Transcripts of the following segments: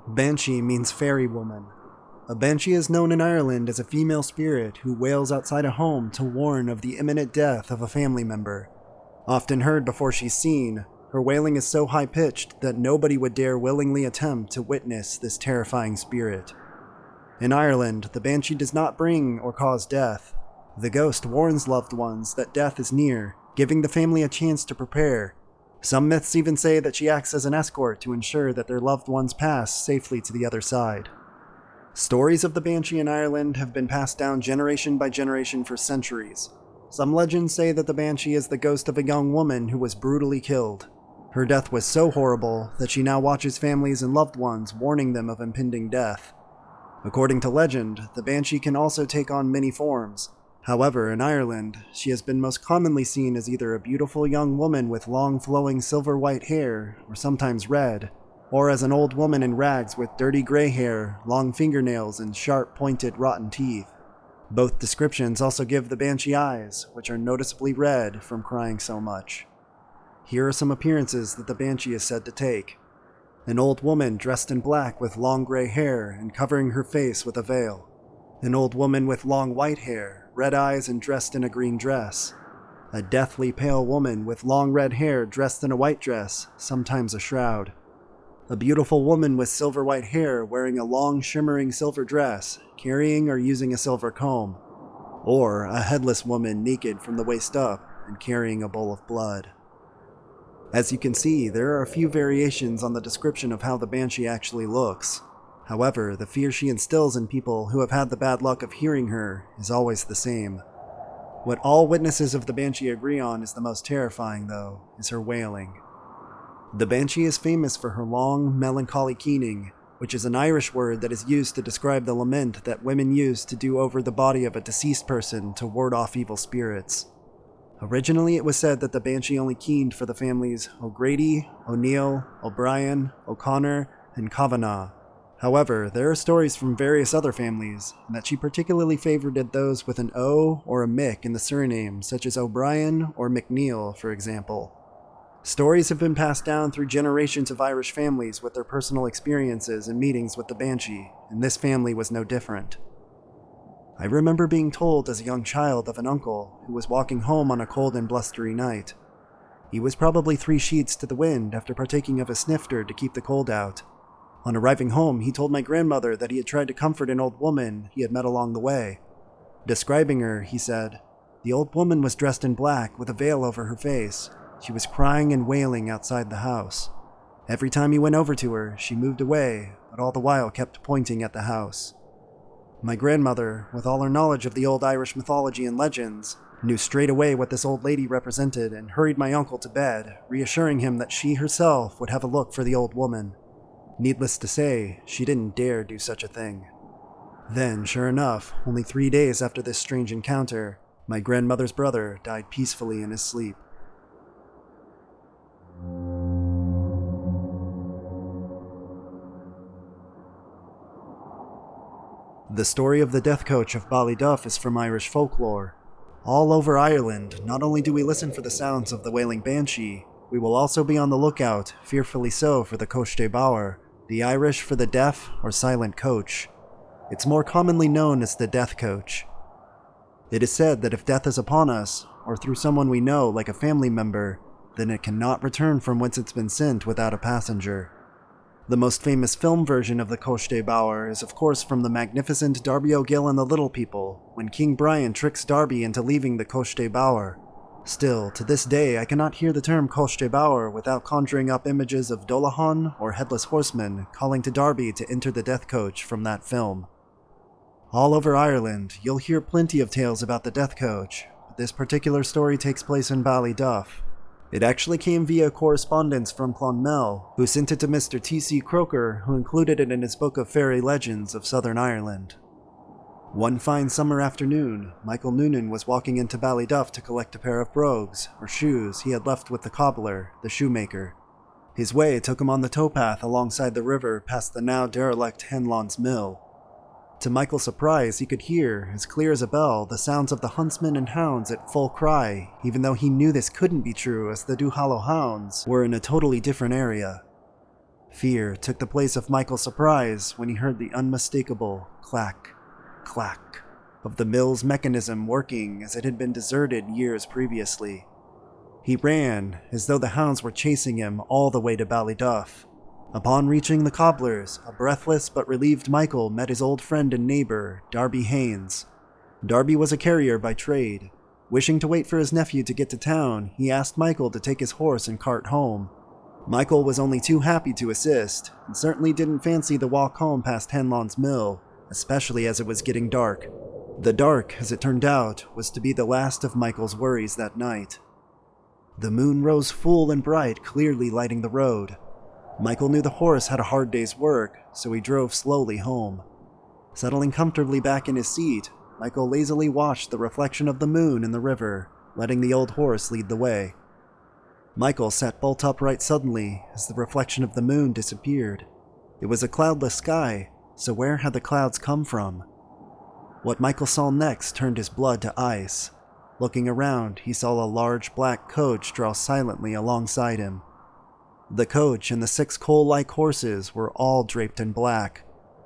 Banshee means fairy woman. A banshee is known in Ireland as a female spirit who wails outside a home to warn of the imminent death of a family member. Often heard before she's seen, her wailing is so high-pitched that nobody would dare willingly attempt to witness this terrifying spirit. In Ireland, the banshee does not bring or cause death. The ghost warns loved ones that death is near, giving the family a chance to prepare. Some myths even say that she acts as an escort to ensure that their loved ones pass safely to the other side. Stories of the banshee in Ireland have been passed down generation by generation for centuries. Some legends say that the banshee is the ghost of a young woman who was brutally killed. Her death was so horrible that she now watches families and loved ones, warning them of impending death. According to legend, the banshee can also take on many forms. However, in Ireland, she has been most commonly seen as either a beautiful young woman with long flowing silver-white hair, or sometimes red, or as an old woman in rags with dirty gray hair, long fingernails, and sharp, pointed, rotten teeth. Both descriptions also give the banshee eyes, which are noticeably red from crying so much. Here are some appearances that the banshee is said to take. An old woman dressed in black with long gray hair and covering her face with a veil. An old woman with long white hair, red eyes, and dressed in a green dress. A deathly pale woman with long red hair dressed in a white dress, sometimes a shroud. A beautiful woman with silver white hair wearing a long shimmering silver dress, carrying or using a silver comb. Or a headless woman naked from the waist up and carrying a bowl of blood. As you can see, there are a few variations on the description of how the banshee actually looks. However, the fear she instills in people who have had the bad luck of hearing her is always the same. What all witnesses of the banshee agree on is the most terrifying, though, is her wailing. The banshee is famous for her long, melancholy keening, which is an Irish word that is used to describe the lament that women use to do over the body of a deceased person to ward off evil spirits. Originally, it was said that the banshee only keened for the families O'Grady, O'Neill, O'Brien, O'Connor, and Kavanagh. However, there are stories from various other families, and that she particularly favored those with an O or a Mick in the surname, such as O'Brien or McNeil, for example. Stories have been passed down through generations of Irish families with their personal experiences and meetings with the banshee, and this family was no different. I remember being told as a young child of an uncle who was walking home on a cold and blustery night. He was probably 3 sheets to the wind after partaking of a snifter to keep the cold out. On arriving home, he told my grandmother that he had tried to comfort an old woman he had met along the way. Describing her, he said, "The old woman was dressed in black with a veil over her face. She was crying and wailing outside the house. Every time he went over to her, she moved away, but all the while kept pointing at the house." My grandmother, with all her knowledge of the old Irish mythology and legends, knew straight away what this old lady represented and hurried my uncle to bed, reassuring him that she herself would have a look for the old woman. Needless to say, she didn't dare do such a thing. Then, sure enough, only 3 days after this strange encounter, my grandmother's brother died peacefully in his sleep. The story of the death coach of Ballyduff is from Irish folklore. All over Ireland, not only do we listen for the sounds of the wailing banshee, we will also be on the lookout, fearfully so, for the Coiste Bauer, the Irish for the deaf or silent coach. It's more commonly known as the death coach. It is said that if death is upon us, or through someone we know like a family member, then it cannot return from whence it's been sent without a passenger. The most famous film version of the Coiste Bauer is of course from the magnificent Darby O'Gill and the Little People, when King Brian tricks Darby into leaving the Coiste Bauer. Still, to this day I cannot hear the term Coiste Bauer without conjuring up images of Dolahan or Headless Horseman calling to Darby to enter the death coach from that film. All over Ireland, you'll hear plenty of tales about the death coach, but this particular story takes place in Ballyduff. It actually came via correspondence from Clonmel, who sent it to Mr. T.C. Croker, who included it in his book of fairy legends of Southern Ireland. One fine summer afternoon, Michael Noonan was walking into Ballyduff to collect a pair of brogues, or shoes, he had left with the cobbler, the shoemaker. His way took him on the towpath alongside the river past the now derelict Henlon's mill. To Michael's surprise, he could hear, as clear as a bell, the sounds of the huntsmen and hounds at full cry, even though he knew this couldn't be true as the Duhallow hounds were in a totally different area. Fear took the place of Michael's surprise when he heard the unmistakable clack, clack of the mill's mechanism working as it had been deserted years previously. He ran as though the hounds were chasing him all the way to Ballyduff. Upon reaching the cobblers, a breathless but relieved Michael met his old friend and neighbor, Darby Haynes. Darby was a carrier by trade. Wishing to wait for his nephew to get to town, he asked Michael to take his horse and cart home. Michael was only too happy to assist, and certainly didn't fancy the walk home past Hanlon's mill, especially as it was getting dark. The dark, as it turned out, was to be the last of Michael's worries that night. The moon rose full and bright, clearly lighting the road. Michael knew the horse had a hard day's work, so he drove slowly home. Settling comfortably back in his seat, Michael lazily watched the reflection of the moon in the river, letting the old horse lead the way. Michael sat bolt upright suddenly as the reflection of the moon disappeared. It was a cloudless sky, so where had the clouds come from? What Michael saw next turned his blood to ice. Looking around, he saw a large black coach draw silently alongside him. The coach and the 6 coal-like horses were all draped in black.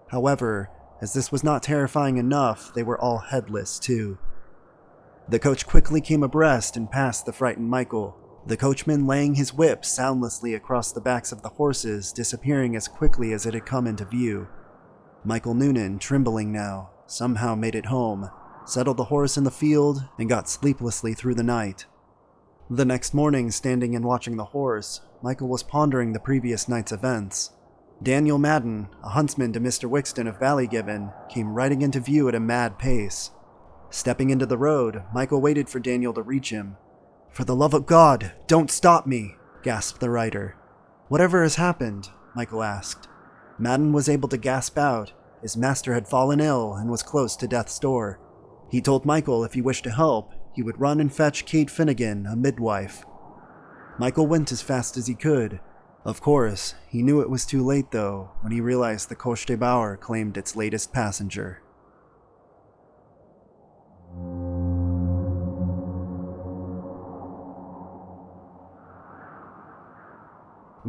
However, as this was not terrifying enough, they were all headless too. The coach quickly came abreast and passed the frightened Michael, the coachman laying his whip soundlessly across the backs of the horses, disappearing as quickly as it had come into view. Michael Noonan, trembling now, somehow made it home, settled the horse in the field, and got sleeplessly through the night. The next morning, standing and watching the horse, Michael was pondering the previous night's events. Daniel Madden, a huntsman to Mr. Wixton of Ballygibbon, came riding into view at a mad pace. Stepping into the road, Michael waited for Daniel to reach him. "For the love of God, don't stop me!" gasped the rider. "Whatever has happened?" Michael asked. Madden was able to gasp out. His master had fallen ill and was close to death's door. He told Michael if he wished to help, he would run and fetch Kate Finnegan, a midwife. Michael went as fast as he could. Of course, he knew it was too late though, when he realized the Coche de Bauer claimed its latest passenger.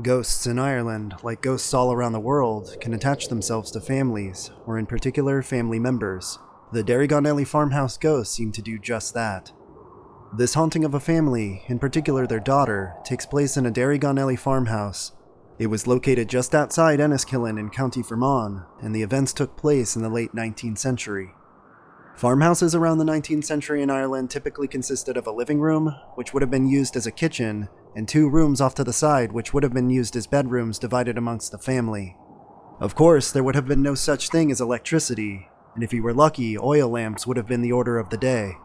Ghosts in Ireland, like ghosts all around the world, can attach themselves to families, or in particular, family members. The Derrygonelly farmhouse ghosts seem to do just that. This haunting of a family, in particular their daughter, takes place in a Derrygonelly farmhouse. It was located just outside Enniskillen in County Fermanagh, and the events took place in the late 19th century. Farmhouses around the 19th century in Ireland typically consisted of a living room, which would have been used as a kitchen, and 2 rooms off to the side which would have been used as bedrooms divided amongst the family. Of course, there would have been no such thing as electricity, and if you were lucky, oil lamps would have been the order of the day.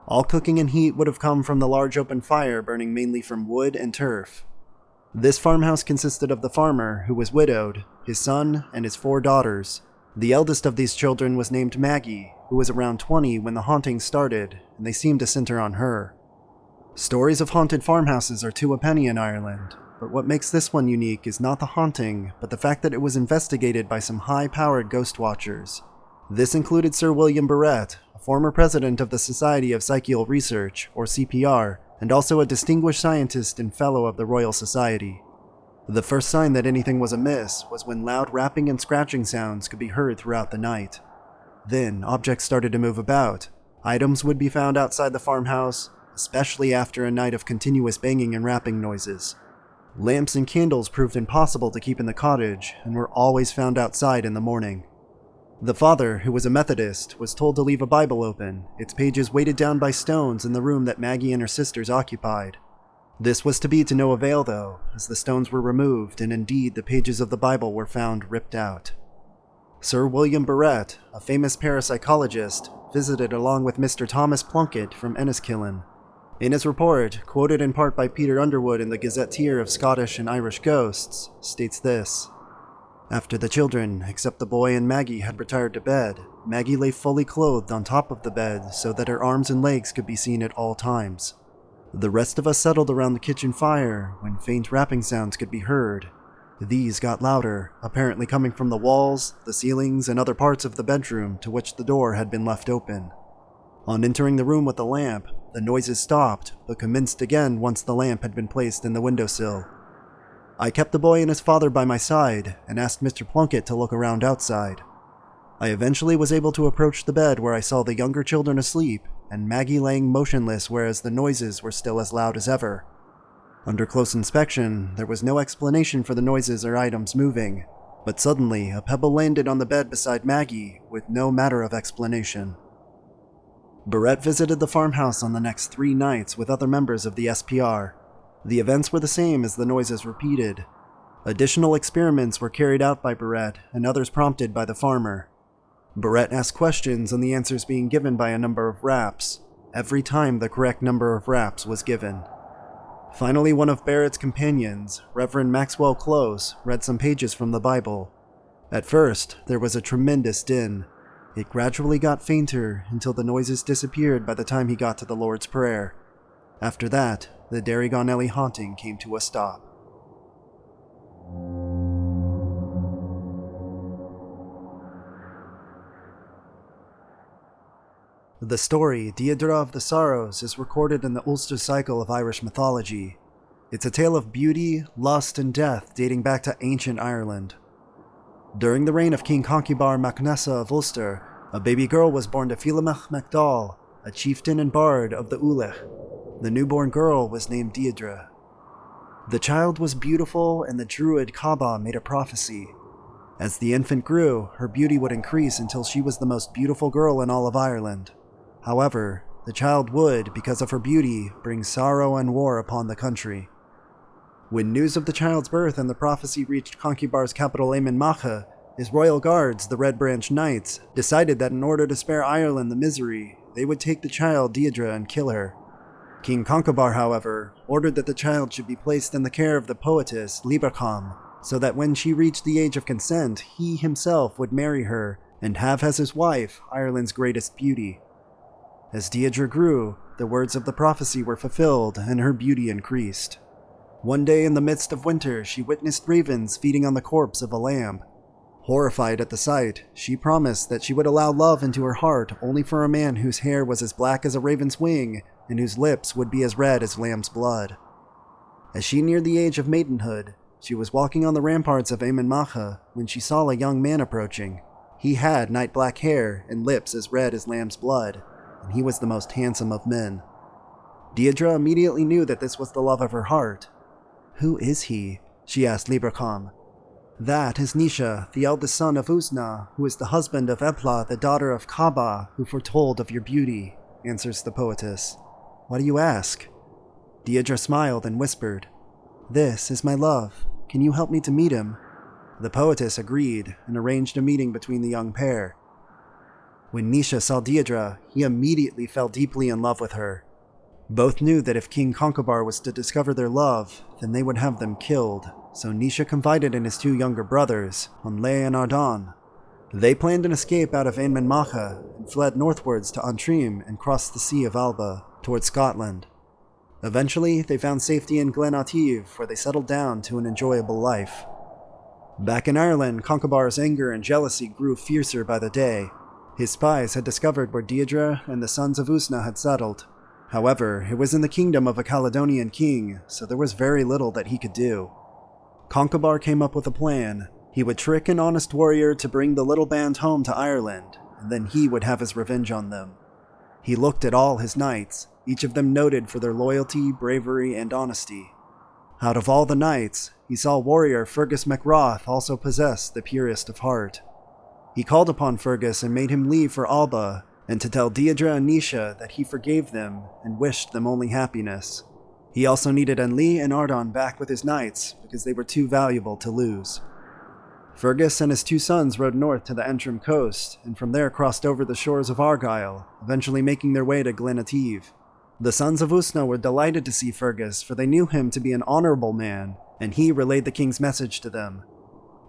All cooking and heat would have come from the large open fire burning mainly from wood and turf. This farmhouse consisted of the farmer, who was widowed, his son, and his 4 daughters. The eldest of these children was named Maggie, who was around 20 when the hauntings started, and they seemed to center on her. Stories of haunted farmhouses are 2 a penny in Ireland, but what makes this one unique is not the haunting, but the fact that it was investigated by some high-powered ghost watchers. This included Sir William Barrett, a former president of the Society of Psychical Research, or CPR, and also a distinguished scientist and fellow of the Royal Society. The first sign that anything was amiss was when loud rapping and scratching sounds could be heard throughout the night. Then, objects started to move about. Items would be found outside the farmhouse, especially after a night of continuous banging and rapping noises. Lamps and candles proved impossible to keep in the cottage, and were always found outside in the morning. The father, who was a Methodist, was told to leave a Bible open, its pages weighted down by stones in the room that Maggie and her sisters occupied. This was to be to no avail though, as the stones were removed and indeed the pages of the Bible were found ripped out. Sir William Barrett, a famous parapsychologist, visited along with Mr. Thomas Plunkett from Enniskillen. In his report, quoted in part by Peter Underwood in the Gazetteer of Scottish and Irish Ghosts, states this: "After the children, except the boy and Maggie, had retired to bed, Maggie lay fully clothed on top of the bed so that her arms and legs could be seen at all times. The rest of us settled around the kitchen fire when faint rapping sounds could be heard. These got louder, apparently coming from the walls, the ceilings, and other parts of the bedroom to which the door had been left open. On entering the room with the lamp, the noises stopped, but commenced again once the lamp had been placed in the windowsill. I kept the boy and his father by my side and asked Mr. Plunkett to look around outside. I eventually was able to approach the bed where I saw the younger children asleep and Maggie laying motionless, whereas the noises were still as loud as ever. Under close inspection, there was no explanation for the noises or items moving, but suddenly a pebble landed on the bed beside Maggie with no matter of explanation. Barrett visited the farmhouse on the next 3 nights with other members of the SPR. The events were the same as the noises repeated. Additional experiments were carried out by Barrett and others prompted by the farmer. Barrett asked questions and the answers being given by a number of raps, every time the correct number of raps was given. Finally, one of Barrett's companions, Reverend Maxwell Close, read some pages from the Bible. At first, there was a tremendous din. It gradually got fainter until the noises disappeared by the time he got to the Lord's Prayer. After that, the Darrigon Alley haunting came to a stop. The story, Deirdre of the Sorrows, is recorded in the Ulster cycle of Irish mythology. It's a tale of beauty, lust, and death dating back to ancient Ireland. During the reign of King Conchobar mac Nessa of Ulster, a baby girl was born to Philemach MacDowell, a chieftain and bard of the Ullach. The newborn girl was named Deirdre. The child was beautiful, and the druid Kaba made a prophecy. As the infant grew, her beauty would increase until she was the most beautiful girl in all of Ireland. However, the child would, because of her beauty, bring sorrow and war upon the country. When news of the child's birth and the prophecy reached Conchobar's capital Éamonn Macha, his royal guards, the Red Branch Knights, decided that in order to spare Ireland the misery, they would take the child Deirdre and kill her. King Conchobar, however, ordered that the child should be placed in the care of the poetess Líbrecam, so that when she reached the age of consent, he himself would marry her and have as his wife Ireland's greatest beauty. As Deirdre grew, the words of the prophecy were fulfilled and her beauty increased. One day in the midst of winter, she witnessed ravens feeding on the corpse of a lamb. Horrified at the sight, she promised that she would allow love into her heart only for a man whose hair was as black as a raven's wing and whose lips would be as red as lamb's blood. As she neared the age of maidenhood, she was walking on the ramparts of Éamonn Macha when she saw a young man approaching. He had night-black hair and lips as red as lamb's blood, and he was the most handsome of men. Deirdre immediately knew that this was the love of her heart. "Who is he?" she asked Líbrecam. "That is Nisha, the eldest son of Usna, who is the husband of Epla, the daughter of Kaba, who foretold of your beauty," answers the poetess. "Why do you ask?" Deirdre smiled and whispered, "This is my love. Can you help me to meet him?" The poetess agreed and arranged a meeting between the young pair. When Nisha saw Deirdre, he immediately fell deeply in love with her. Both knew that if King Conchobar was to discover their love, then they would have them killed, so Nisha confided in his 2 younger brothers, Onlay and Ardan. They planned an escape out of Éamonn Macha and fled northwards to Antrim and crossed the Sea of Alba, towards Scotland. Eventually, they found safety in Glen Ative, where they settled down to an enjoyable life. Back in Ireland, Conchobar's anger and jealousy grew fiercer by the day. His spies had discovered where Deirdre and the sons of Usna had settled. However, it was in the kingdom of a Caledonian king, so there was very little that he could do. Conchobar came up with a plan. He would trick an honest warrior to bring the little band home to Ireland, and then he would have his revenge on them. He looked at all his knights, each of them noted for their loyalty, bravery, and honesty. Out of all the knights, he saw warrior Fergus MacRoth also possessed the purest of heart. He called upon Fergus and made him leave for Alba, and to tell Deirdre and Nisha that he forgave them and wished them only happiness. He also needed Onlay and Ardan back with his knights because they were too valuable to lose. Fergus and his 2 sons rode north to the Antrim coast, and from there crossed over the shores of Argyll, eventually making their way to Glen Ative. The sons of Usna were delighted to see Fergus, for they knew him to be an honorable man, and he relayed the king's message to them.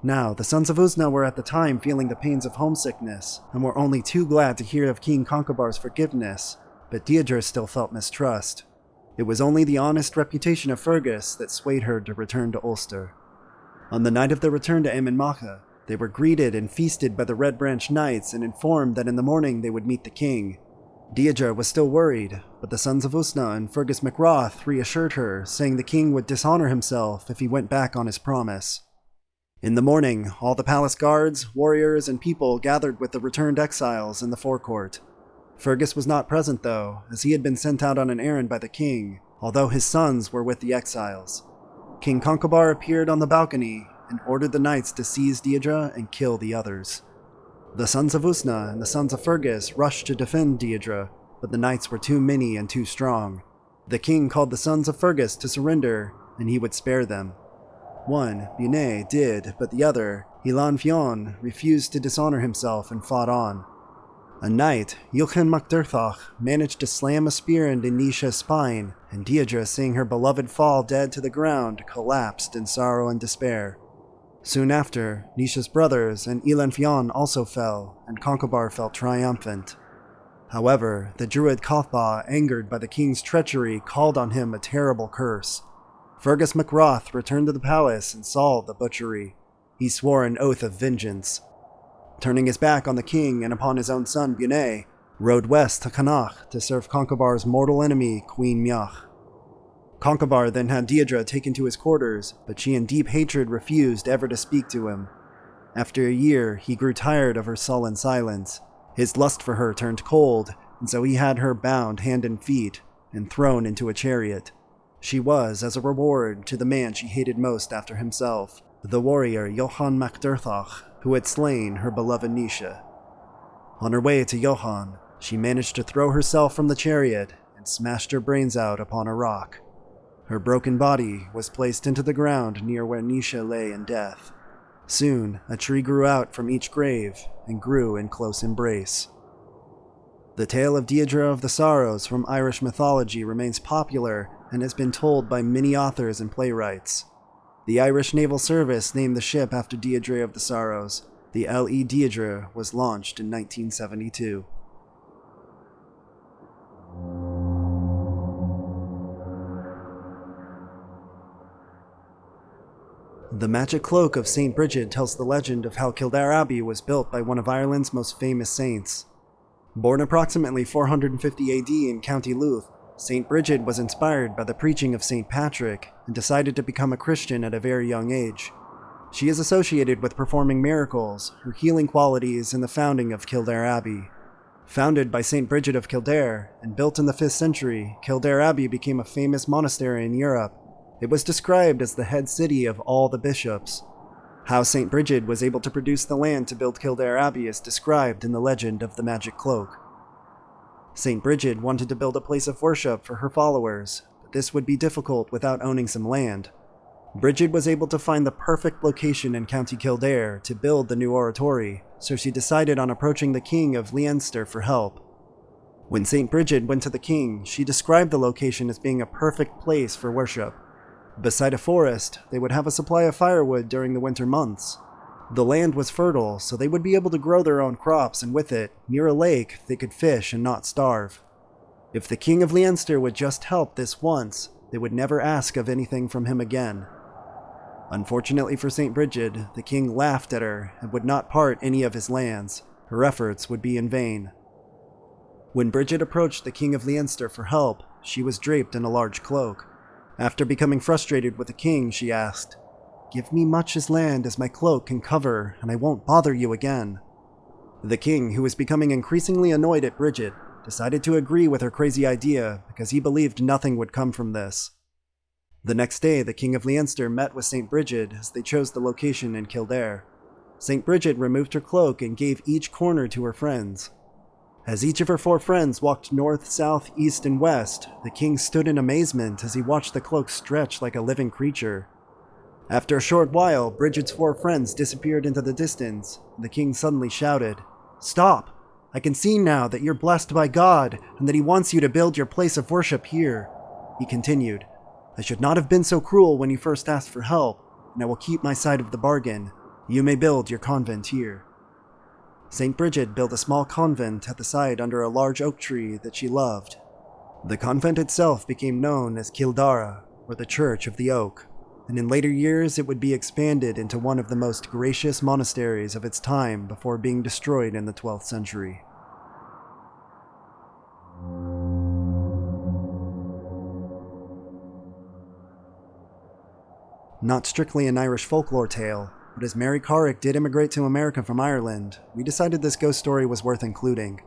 Now, the sons of Usna were at the time feeling the pains of homesickness, and were only too glad to hear of King Conchobar's forgiveness, but Deirdre still felt mistrust. It was only the honest reputation of Fergus that swayed her to return to Ulster. On the night of their return to Éamonn Macha, they were greeted and feasted by the Red Branch Knights and informed that in the morning they would meet the king. Deirdre was still worried, but the sons of Usna and Fergus MacRoth reassured her, saying the king would dishonor himself if he went back on his promise. In the morning, all the palace guards, warriors, and people gathered with the returned exiles in the forecourt. Fergus was not present, though, as he had been sent out on an errand by the king, although his sons were with the exiles. King Concobar appeared on the balcony and ordered the knights to seize Deirdre and kill the others. The sons of Usna and the sons of Fergus rushed to defend Deirdre, but the knights were too many and too strong. The king called the sons of Fergus to surrender, and he would spare them. One, Bunet, did, but the other, Ilan Fionn, refused to dishonor himself and fought on. A knight, Ilchan MacDurthach, managed to slam a spear into Nisha's spine, and Deirdre, seeing her beloved fall dead to the ground, collapsed in sorrow and despair. Soon after, Nisha's brothers and Ilan Fionn also fell, and Concobar felt triumphant. However, the druid Cathba, angered by the king's treachery, called on him a terrible curse. Fergus MacRoth returned to the palace and saw the butchery. He swore an oath of vengeance. Turning his back on the king and upon his own son Bunet, rode west to Connacht to serve Concobar's mortal enemy, Queen Miach. Concobar then had Deirdre taken to his quarters, but she in deep hatred refused ever to speak to him. After a year, he grew tired of her sullen silence. His lust for her turned cold, and so he had her bound hand and feet and thrown into a chariot. She was, as a reward, to the man she hated most after himself, the warrior Johann MacDurthach, who had slain her beloved Nisha. On her way to Johann, she managed to throw herself from the chariot and smashed her brains out upon a rock. Her broken body was placed into the ground near where Nisha lay in death. Soon, a tree grew out from each grave and grew in close embrace. The tale of Deirdre of the Sorrows from Irish mythology remains popular and has been told by many authors and playwrights. The Irish Naval Service named the ship after Deirdre of the Sorrows. The L.E. Deirdre was launched in 1972. The Magic Cloak of St. Bridget tells the legend of how Kildare Abbey was built by one of Ireland's most famous saints. Born approximately 450 AD in County Louth, St. Bridget was inspired by the preaching of St. Patrick and decided to become a Christian at a very young age. She is associated with performing miracles, her healing qualities, and the founding of Kildare Abbey. Founded by St. Bridget of Kildare and built in the 5th century, Kildare Abbey became a famous monastery in Europe. It was described as the head city of all the bishops. How St. Bridget was able to produce the land to build Kildare Abbey is described in the legend of the Magic Cloak. St. Bridget wanted to build a place of worship for her followers, but this would be difficult without owning some land. Bridget was able to find the perfect location in County Kildare to build the new oratory, so she decided on approaching the King of Leinster for help. When St. Bridget went to the king, she described the location as being a perfect place for worship. Beside a forest, they would have a supply of firewood during the winter months. The land was fertile, so they would be able to grow their own crops, and with it, near a lake, they could fish and not starve. If the King of Leinster would just help this once, they would never ask of anything from him again. Unfortunately for St. Bridget, the king laughed at her and would not part any of his lands. Her efforts would be in vain. When Bridget approached the King of Leinster for help, she was draped in a large cloak. After becoming frustrated with the king, she asked, "Give me much as land as my cloak can cover, and I won't bother you again." The king, who was becoming increasingly annoyed at Bridget, decided to agree with her crazy idea because he believed nothing would come from this. The next day, the King of Leinster met with St. Bridget as they chose the location in Kildare. St. Bridget removed her cloak and gave each corner to her friends. As each of her 4 friends walked north, south, east, and west, the king stood in amazement as he watched the cloak stretch like a living creature. After a short while, Bridget's 4 friends disappeared into the distance, and the king suddenly shouted, "Stop! I can see now that you're blessed by God, and that he wants you to build your place of worship here." He continued, "I should not have been so cruel when you first asked for help, and I will keep my side of the bargain. You may build your convent here." St. Bridget built a small convent at the site under a large oak tree that she loved. The convent itself became known as Kildare, or the Church of the Oak, and in later years it would be expanded into one of the most gracious monasteries of its time before being destroyed in the 12th century. Not strictly an Irish folklore tale, but as Mary Carrick did immigrate to America from Ireland, we decided this ghost story was worth including.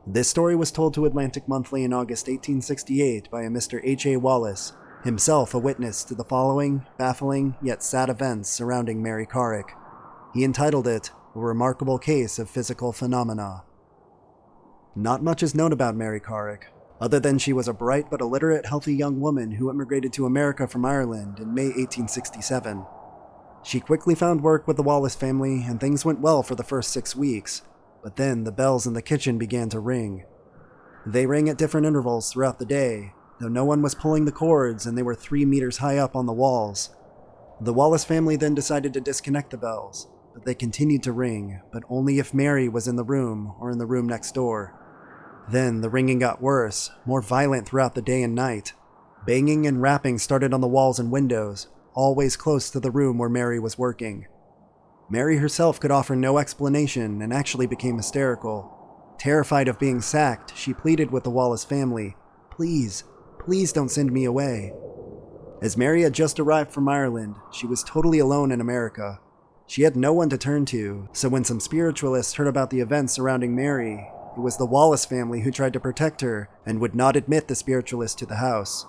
This story was told to Atlantic Monthly in August 1868 by a Mr. H.A. Wallace, himself a witness to the following baffling yet sad events surrounding Mary Carrick. He entitled it, A Remarkable Case of Physical Phenomena. Not much is known about Mary Carrick, other than she was a bright but illiterate, healthy young woman who immigrated to America from Ireland in May 1867. She quickly found work with the Wallace family, and things went well for the first 6 weeks, but then the bells in the kitchen began to ring. They rang at different intervals throughout the day, though no one was pulling the cords and they were 3 meters high up on the walls. The Wallace family then decided to disconnect the bells, but they continued to ring, but only if Mary was in the room or in the room next door. Then the ringing got worse, more violent throughout the day and night. Banging and rapping started on the walls and windows, always close to the room where Mary was working. Mary herself could offer no explanation and actually became hysterical. Terrified of being sacked, she pleaded with the Wallace family, "Please, please don't send me away." As Mary had just arrived from Ireland, she was totally alone in America. She had no one to turn to, so when some spiritualists heard about the events surrounding Mary, it was the Wallace family who tried to protect her and would not admit the spiritualist to the house.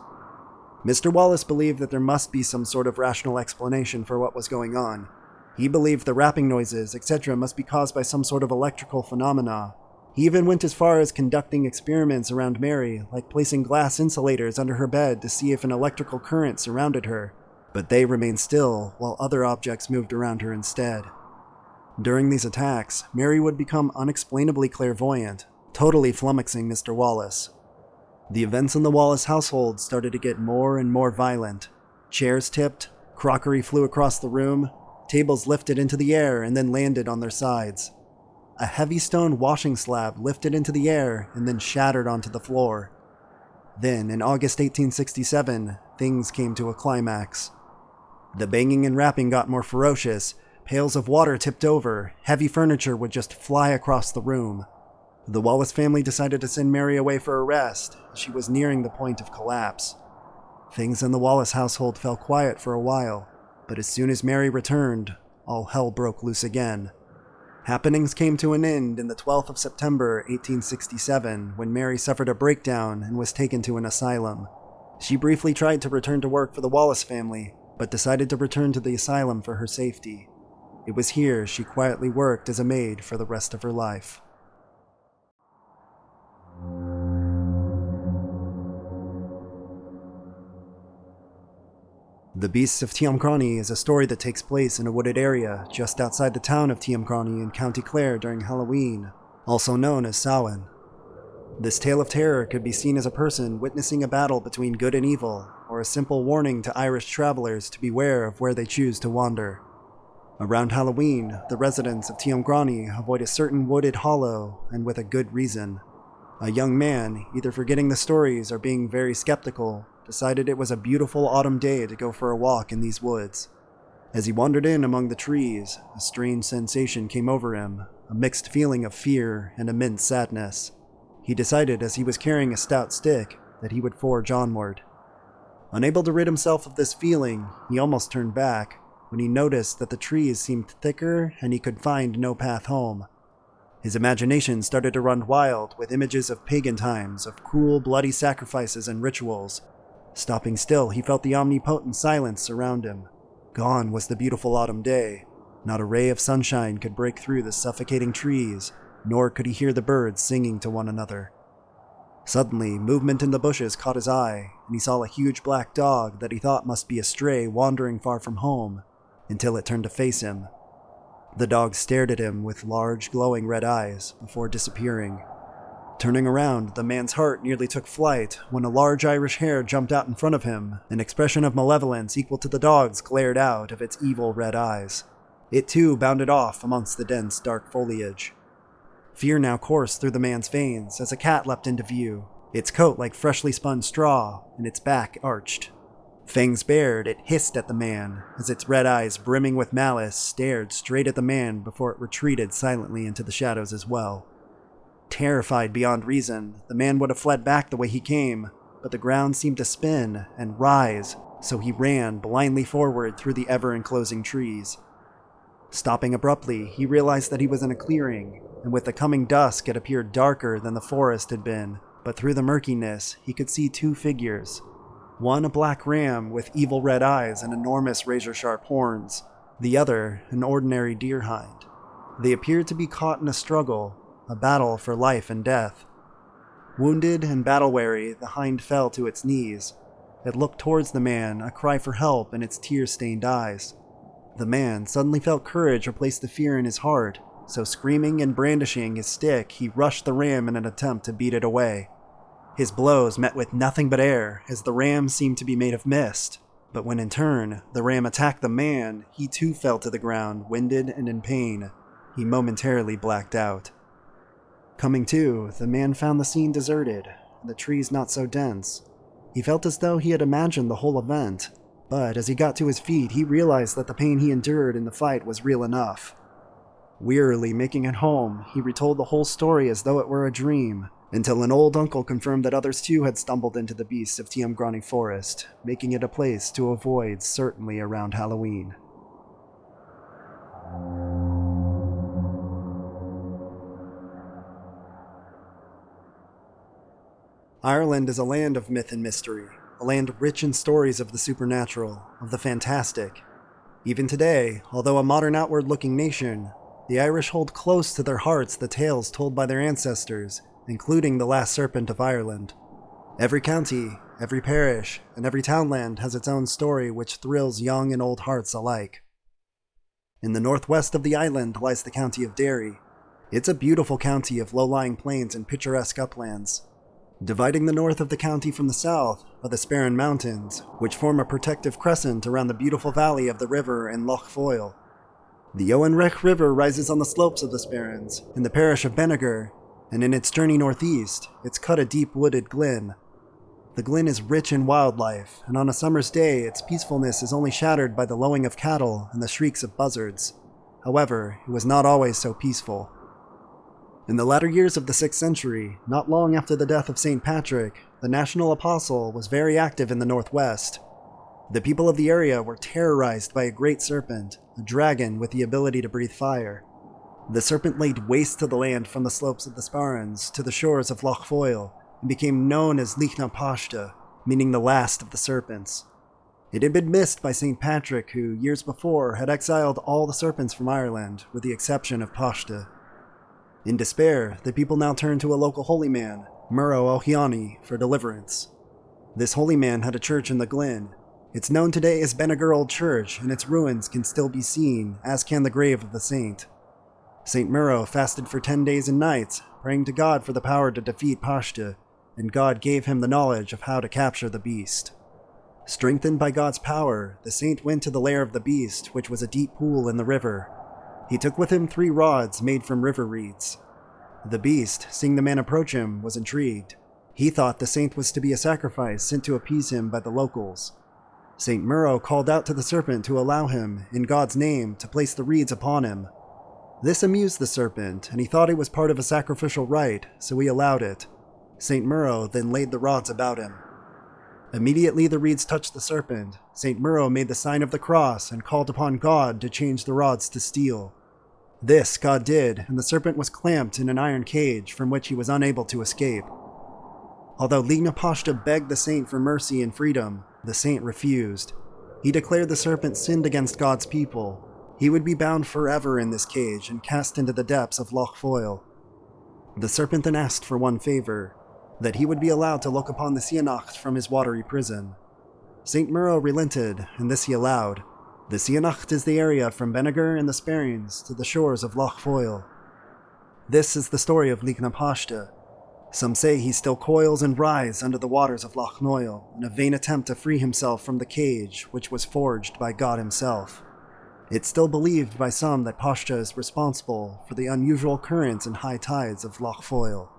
Mr. Wallace believed that there must be some sort of rational explanation for what was going on. He believed the rapping noises, etc. must be caused by some sort of electrical phenomena. He even went as far as conducting experiments around Mary, like placing glass insulators under her bed to see if an electrical current surrounded her, but they remained still while other objects moved around her instead. During these attacks, Mary would become unexplainably clairvoyant, totally flummoxing Mr. Wallace. The events in the Wallace household started to get more and more violent. Chairs tipped, crockery flew across the room, tables lifted into the air and then landed on their sides. A heavy stone washing slab lifted into the air and then shattered onto the floor. Then, in August 1867, things came to a climax. The banging and rapping got more ferocious, pails of water tipped over, heavy furniture would just fly across the room. The Wallace family decided to send Mary away for a rest. She was nearing the point of collapse. Things in the Wallace household fell quiet for a while, but as soon as Mary returned, all hell broke loose again. Happenings came to an end in the 12th of September, 1867, when Mary suffered a breakdown and was taken to an asylum. She briefly tried to return to work for the Wallace family, but decided to return to the asylum for her safety. It was here she quietly worked as a maid for the rest of her life. The Beasts of Tiamcrony is a story that takes place in a wooded area just outside the town of Tiamcrony in County Clare during Halloween, also known as Samhain. This tale of terror could be seen as a person witnessing a battle between good and evil, or a simple warning to Irish travelers to beware of where they choose to wander. Around Halloween, the residents of Tiamcrony avoid a certain wooded hollow, and with a good reason. A young man, either forgetting the stories or being very skeptical, decided it was a beautiful autumn day to go for a walk in these woods. As he wandered in among the trees, a strange sensation came over him, a mixed feeling of fear and immense sadness. He decided, as he was carrying a stout stick, that he would forge onward. Unable to rid himself of this feeling, he almost turned back, when he noticed that the trees seemed thicker and he could find no path home. His imagination started to run wild with images of pagan times, of cruel, bloody sacrifices and rituals. Stopping still, he felt the omnipotent silence surround him. Gone was the beautiful autumn day. Not a ray of sunshine could break through the suffocating trees, nor could he hear the birds singing to one another. Suddenly, movement in the bushes caught his eye, and he saw a huge black dog that he thought must be a stray wandering far from home, until it turned to face him. The dog stared at him with large, glowing red eyes before disappearing. Turning around, the man's heart nearly took flight when a large Irish hare jumped out in front of him. An expression of malevolence equal to the dog's glared out of its evil red eyes. It too bounded off amongst the dense, dark foliage. Fear now coursed through the man's veins as a cat leapt into view, its coat like freshly spun straw and its back arched. Fangs bared, it hissed at the man as its red eyes, brimming with malice, stared straight at the man before it retreated silently into the shadows as well. Terrified beyond reason, the man would have fled back the way he came, but the ground seemed to spin and rise, so he ran blindly forward through the ever-enclosing trees. Stopping abruptly, he realized that he was in a clearing, and with the coming dusk it appeared darker than the forest had been, but through the murkiness he could see two figures. One a black ram with evil red eyes and enormous razor-sharp horns, the other an ordinary deer hind. They appeared to be caught in a struggle, a battle for life and death. Wounded and battle-weary, the hind fell to its knees. It looked towards the man, a cry for help in its tear-stained eyes. The man suddenly felt courage replace the fear in his heart, so screaming and brandishing his stick, he rushed the ram in an attempt to beat it away. His blows met with nothing but air, as the ram seemed to be made of mist. But when in turn, the ram attacked the man, he too fell to the ground, winded and in pain. He momentarily blacked out. Coming to, the man found the scene deserted, the trees not so dense. He felt as though he had imagined the whole event, but as he got to his feet, he realized that the pain he endured in the fight was real enough. Wearily making it home, he retold the whole story as though it were a dream, until an old uncle confirmed that others too had stumbled into the beasts of Tiamgrani Forest, making it a place to avoid certainly around Halloween. Ireland is a land of myth and mystery, a land rich in stories of the supernatural, of the fantastic. Even today, although a modern outward-looking nation, the Irish hold close to their hearts the tales told by their ancestors, including the Last Serpent of Ireland. Every county, every parish, and every townland has its own story which thrills young and old hearts alike. In the northwest of the island lies the county of Derry. It's a beautiful county of low-lying plains and picturesque uplands. Dividing the north of the county from the south are the Sperrin Mountains, which form a protective crescent around the beautiful valley of the river and Lough Foyle. The Owenrech River rises on the slopes of the Sperrins, in the parish of Bennegar, and in its journey northeast, it's cut a deep wooded glen. The glen is rich in wildlife, and on a summer's day, its peacefulness is only shattered by the lowing of cattle and the shrieks of buzzards. However, it was not always so peaceful. In the latter years of the 6th century, not long after the death of St. Patrick, the national apostle was very active in the northwest. The people of the area were terrorized by a great serpent, a dragon with the ability to breathe fire. The serpent laid waste to the land from the slopes of the Sparrins to the shores of Lough Foyle, and became known as Líchna Páiste, meaning the last of the serpents. It had been missed by St. Patrick, who, years before, had exiled all the serpents from Ireland, with the exception of Páiste. In despair, the people now turned to a local holy man, Murrow O'Hiani, for deliverance. This holy man had a church in the glen. It's known today as Bennegar Old Church, and its ruins can still be seen, as can the grave of the saint. St. Murrow fasted for 10 days and nights, praying to God for the power to defeat Páiste, and God gave him the knowledge of how to capture the beast. Strengthened by God's power, the saint went to the lair of the beast, which was a deep pool in the river. He took with him 3 rods made from river reeds. The beast, seeing the man approach him, was intrigued. He thought the saint was to be a sacrifice sent to appease him by the locals. St. Murrow called out to the serpent to allow him, in God's name, to place the reeds upon him. This amused the serpent, and he thought it was part of a sacrificial rite, so he allowed it. St. Murrow then laid the rods about him. Immediately the reeds touched the serpent. St. Murrow made the sign of the cross and called upon God to change the rods to steel. This God did, and the serpent was clamped in an iron cage from which he was unable to escape. Although Líchna Páiste begged the saint for mercy and freedom, the saint refused. He declared the serpent sinned against God's people. He would be bound forever in this cage and cast into the depths of Lough Foyle. The serpent then asked for one favor, that he would be allowed to look upon the Sianacht from his watery prison. St. Murrow relented, and this he allowed. The Sianacht is the area from Bennegar and the Sperrins to the shores of Lough Foyle. This is the story of Líchna Páiste. Some say he still coils and writhes under the waters of Lough Foyle in a vain attempt to free himself from the cage which was forged by God himself. It's still believed by some that Páiste is responsible for the unusual currents and high tides of Lough Foyle.